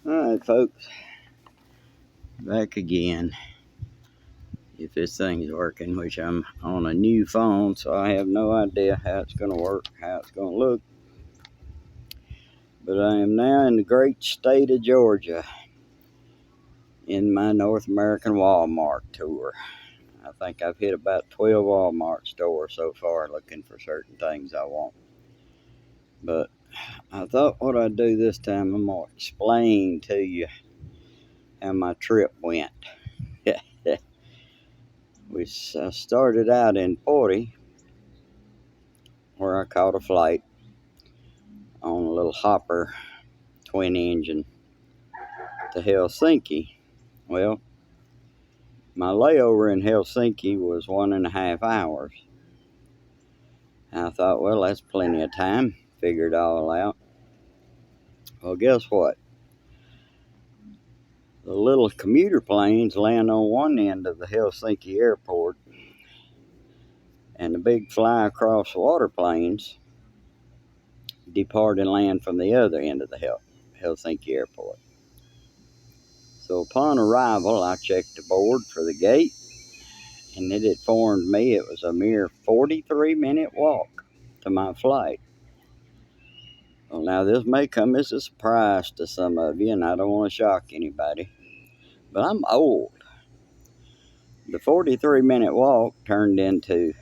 Alright, folks, back again. If this thing's working, which I'm on a new phone, so I have no idea how it's going to work, how it's going to look. But I am now in the great state of Georgia in my North American Walmart tour. I think I've hit about 12 Walmart stores so far looking for certain things I want. But I thought what I'd do this time, I'm going to explain to you how my trip went. I started out in Pori, where I caught a flight on a little hopper twin engine to Helsinki. Well, my layover in Helsinki was 1.5 hours. And I thought, well, that's plenty of time. Figured it all out. Well, guess what? The little commuter planes land on one end of the Helsinki airport, and the big fly across water planes depart and land from the other end of the Helsinki airport. So upon arrival, I checked the board for the gate, and it informed me it was a mere 43-minute walk to my flight. Well, now this may come as a surprise to some of you, and I don't want to shock anybody, but I'm old. The 43-minute walk turned into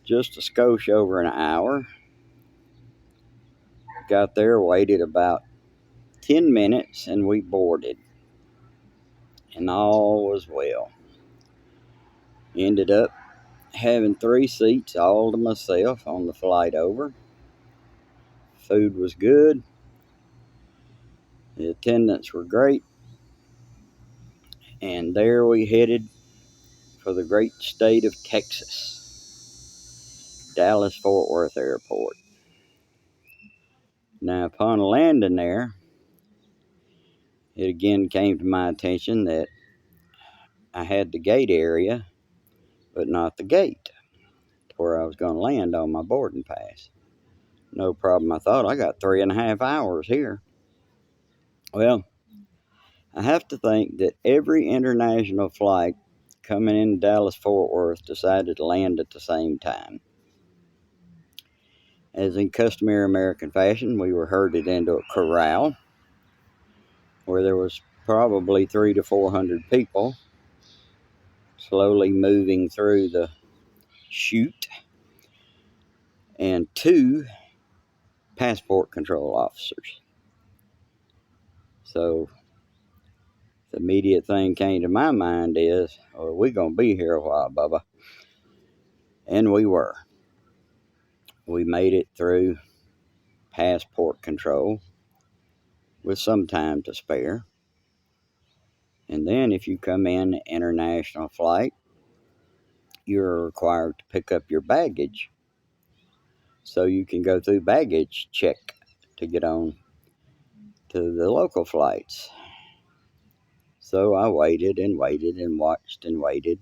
just a skosh over an hour. Got there, waited about 10 minutes, and we boarded. And all was well. Ended up having 3 seats all to myself on the flight over. Food was good. The attendants were great. And there we headed for the great state of Texas, Dallas-Fort Worth Airport. Now, upon landing there, it again came to my attention that I had the gate area, but not the gate to where I was going to land on my boarding pass. No problem, I thought. I got 3.5 hours here. Well, I have to think that every international flight coming in Dallas-Fort Worth decided to land at the same time. As in customary American fashion, we were herded into a corral where there was probably 300 to 400 people slowly moving through the chute, and 2 passport control officers. So the immediate thing came to my mind is, well, we're going to be here a while, Bubba. And we were. We made it through passport control with some time to spare. And then if you come in an international flight, you're required to pick up your baggage so you can go through baggage check to get on to the local flights. So I waited and waited and watched and waited,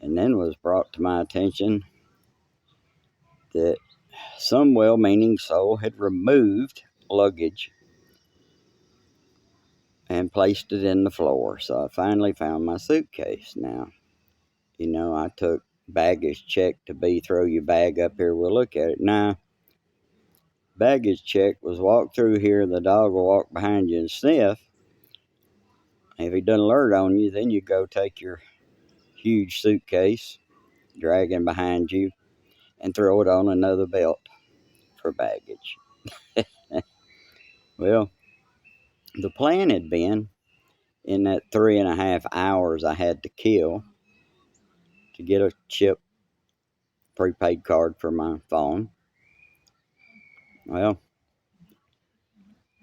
and then was brought to my attention that some well-meaning soul had removed luggage and placed it in the floor. So I finally found my suitcase. Now, I took baggage check to be throw your bag up here, we'll look at it. Now, baggage check was walk through here, the dog will walk behind you and sniff. If he doesn't alert on you, then you go take your huge suitcase, dragging behind you, and throw it on another belt for baggage. Well, the plan had been, in that 3.5 hours I had to kill, to get a chip prepaid card for my phone. Well,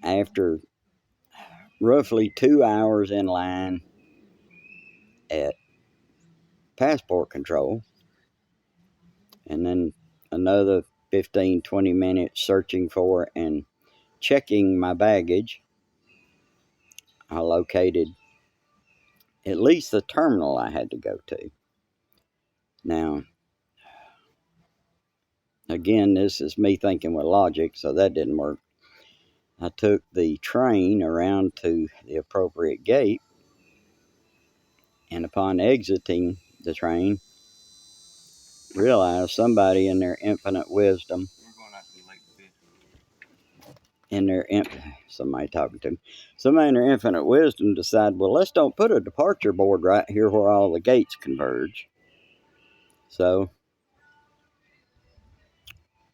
after roughly 2 hours in line at passport control, and then another 15-20 minutes searching for and checking my baggage, I located at least the terminal I had to go to. Now, again, this is me thinking with logic, so that didn't work. I took the train around to the appropriate gate, and upon exiting the train, realized somebody in their infinite wisdom, somebody talking to me, somebody in their infinite wisdom decided, well, let's don't put a departure board right here where all the gates converge. So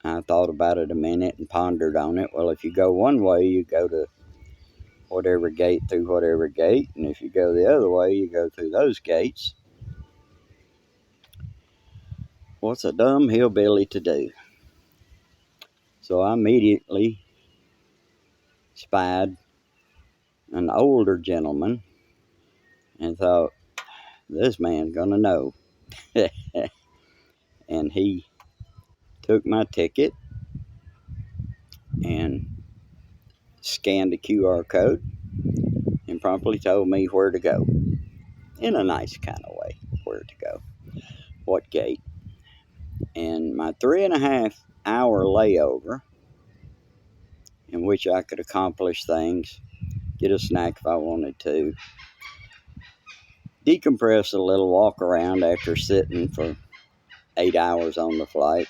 I thought about it a minute and pondered on it. Well, if you go one way, you go to whatever gate through whatever gate, and if you go the other way, you go through those gates. What's a dumb hillbilly to do? So I immediately spied an older gentleman and thought, this man's gonna know. And he took my ticket and scanned the QR code and promptly told me where to go, in a nice kind of way, where to go, what gate. And my 3.5 hour layover, in which I could accomplish things, get a snack if I wanted to, decompress a little, walk around after sitting for 8 hours on the flight,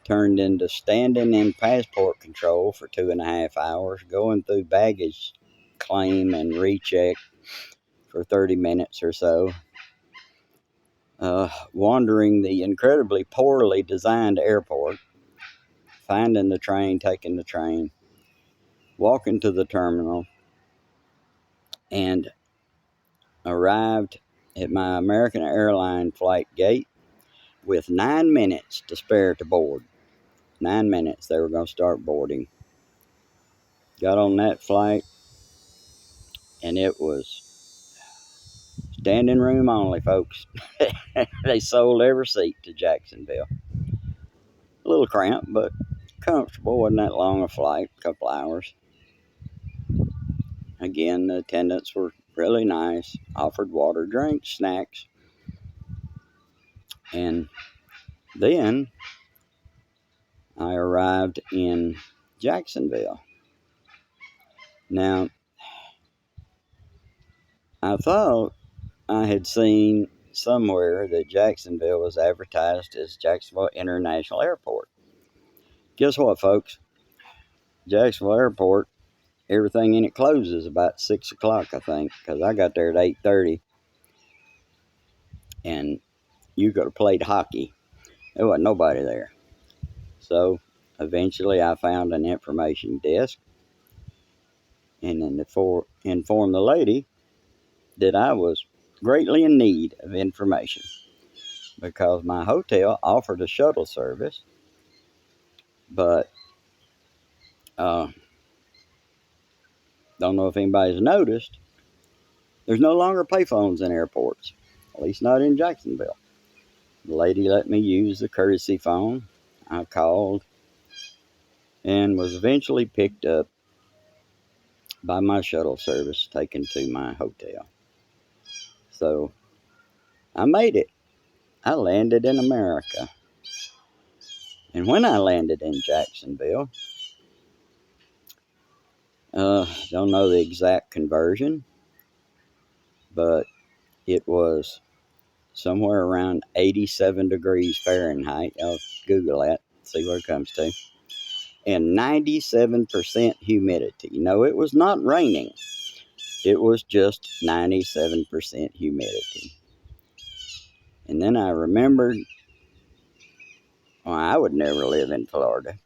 turned into standing in passport control for 2.5 hours, going through baggage claim and recheck for 30 minutes or so, wandering the incredibly poorly designed airport, finding the train, taking the train, walking to the terminal, and arrived at my American Airlines flight gate with 9 minutes to spare to board. 9 minutes, they were going to start boarding. Got on that flight, and it was standing room only, folks. They sold every seat to Jacksonville. A little cramped, but comfortable. Wasn't that long a flight, a couple hours. Again, the attendants were really nice, offered water, drinks, snacks. And then I arrived in Jacksonville. Now, I thought I had seen somewhere that Jacksonville was advertised as Jacksonville International Airport. Guess what, folks? Jacksonville Airport, everything in it closes about 6 o'clock, I think, because I got there at 8:30, and you could have played hockey. There wasn't nobody there. So eventually I found an information desk and then informed the lady that I was greatly in need of information because my hotel offered a shuttle service, but don't know if anybody's noticed, there's no longer payphones in airports, at least not in Jacksonville. The lady let me use the courtesy phone. I called and was eventually picked up by my shuttle service, taken to my hotel. So I made it. I landed in America. And when I landed in Jacksonville, don't know the exact conversion, but it was somewhere around 87 degrees Fahrenheit. I'll Google that, see what it comes to. And 97% humidity. No, it was not raining. It was just 97% humidity. And then I remembered, well, I would never live in Florida.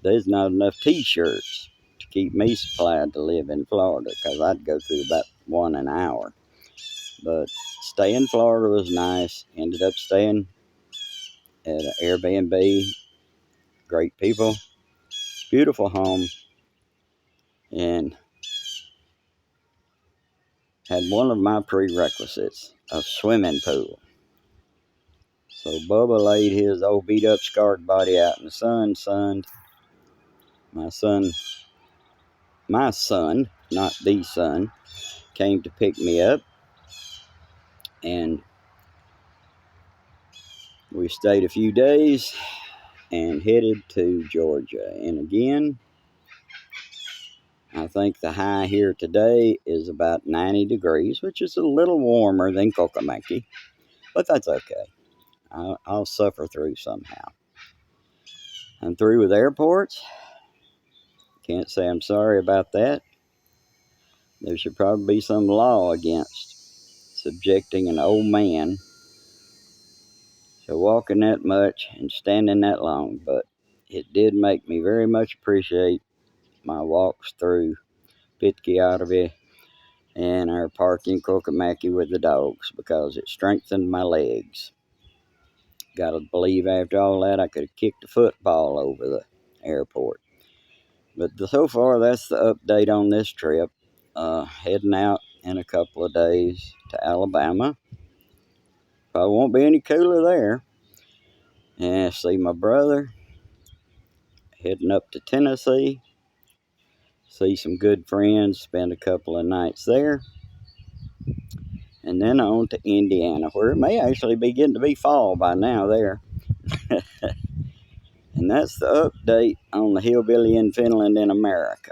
There's not enough t-shirts to keep me supplied to live in Florida because I'd go through about one an hour. But staying in Florida was nice. Ended up staying at an Airbnb. Great people. Beautiful home. And had one of my prerequisites, a swimming pool. So Bubba laid his old beat up scarred body out in the sun, sunned. My son, not the son, came to pick me up, and we stayed a few days and headed to Georgia. And again, I think the high here today is about 90 degrees, which is a little warmer than Kokomaki, but that's okay. I'll suffer through somehow. I'm through with airports. Can't say I'm sorry about that. There should probably be some law against subjecting an old man to walking that much and standing that long, but it did make me very much appreciate my walks through Pitkiarvi and our park in Kokomaki with the dogs because it strengthened my legs. Gotta believe after all that I could have kicked a football over the airport. But so far that's the update on this trip. Heading out in a couple of days to Alabama. Probably won't be any cooler there. And see my brother. Heading up to Tennessee. See some good friends. Spend a couple of nights there. And then on to Indiana, where it may actually be getting to be fall by now there. And that's the update on the Hillbilly in Finland in America.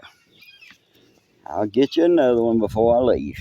I'll get you another one before I leave.